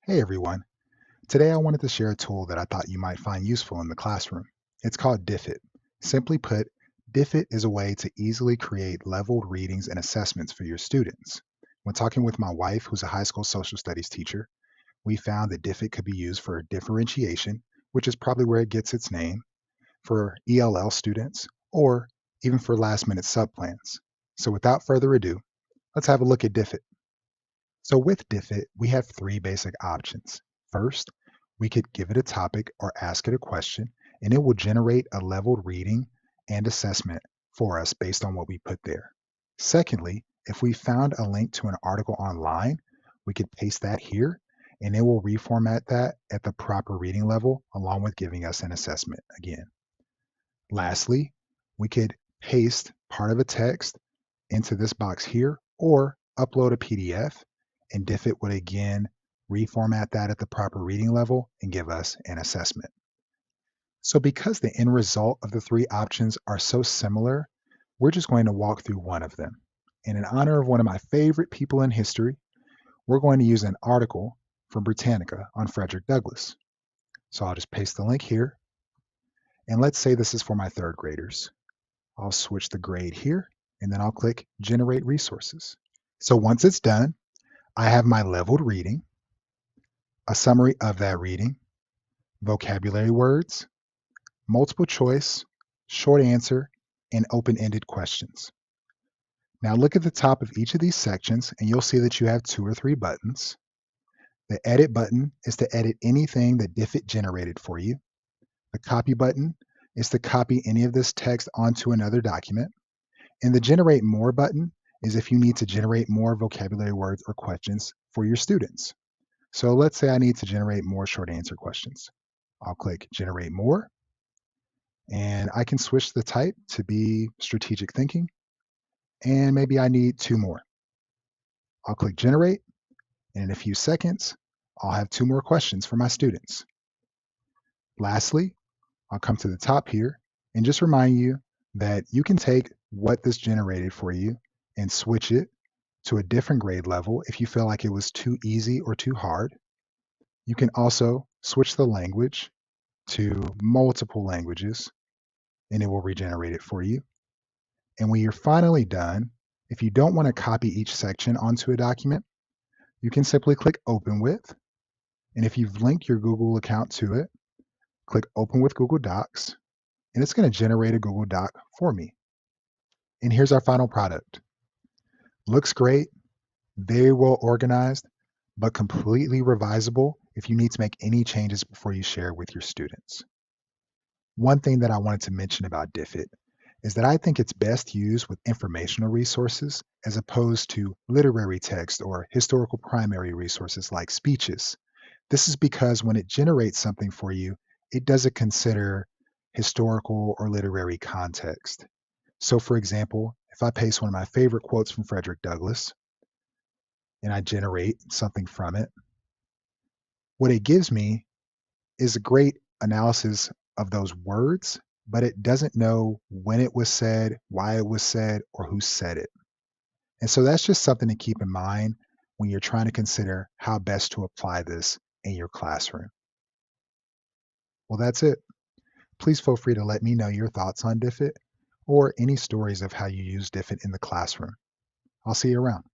Hey everyone. Today I wanted to share a tool that I thought you might find useful in the classroom. It's called Diffit. Simply put, Diffit is a way to easily create leveled readings and assessments for your students. When talking with my wife, who's a high school social studies teacher, we found that Diffit could be used for differentiation, which is probably where it gets its name, for ELL students, or even for last minute subplans. So without further ado, let's have a look at Diffit. So with Diffit, we have three basic options. First, we could give it a topic or ask it a question, and it will generate a leveled reading and assessment for us based on what we put there. Secondly, if we found a link to an article online, we could paste that here, and it will reformat that at the proper reading level, along with giving us an assessment again. Lastly, we could paste part of a text into this box here or upload a PDF, and Diffit would again reformat that at the proper reading level and give us an assessment. So because the end result of the three options are so similar, we're just going to walk through one of them. And in honor of one of my favorite people in history, we're going to use an article from Britannica on Frederick Douglass. So I'll just paste the link here. And let's say this is for my third graders. I'll switch the grade here, and then I'll click Generate Resources. So once it's done, I have my leveled reading, a summary of that reading, vocabulary words, multiple choice, short answer, and open-ended questions. Now look at the top of each of these sections, and you'll see that you have two or three buttons. The Edit button is to edit anything that Diffit generated for you. The Copy button is to copy any of this text onto another document. And the Generate More button is if you need to generate more vocabulary words or questions for your students. So let's say I need to generate more short answer questions. I'll click Generate More, and I can switch the type to be strategic thinking, and maybe I need two more. I'll click Generate, and in a few seconds, I'll have two more questions for my students. Lastly, I'll come to the top here and just remind you that you can take what this generated for you and switch it to a different grade level if you feel like it was too easy or too hard. You can also switch the language to multiple languages, and it will regenerate it for you. And when you're finally done, if you don't want to copy each section onto a document, you can simply click Open With. And if you've linked your Google account to it, click Open with Google Docs, and it's going to generate a Google Doc for me. And here's our final product. Looks great, very well organized, but completely revisable if you need to make any changes before you share with your students. One thing that I wanted to mention about Diffit is that I think it's best used with informational resources as opposed to literary text or historical primary resources like speeches. This is because when it generates something for you, it doesn't consider historical or literary context. So for example, if I paste one of my favorite quotes from Frederick Douglass and I generate something from it, what it gives me is a great analysis of those words, but it doesn't know when it was said, why it was said, or who said it. And so that's just something to keep in mind when you're trying to consider how best to apply this in your classroom. Well, that's it. Please feel free to let me know your thoughts on Diffit or any stories of how you use Diffit in the classroom. I'll see you around.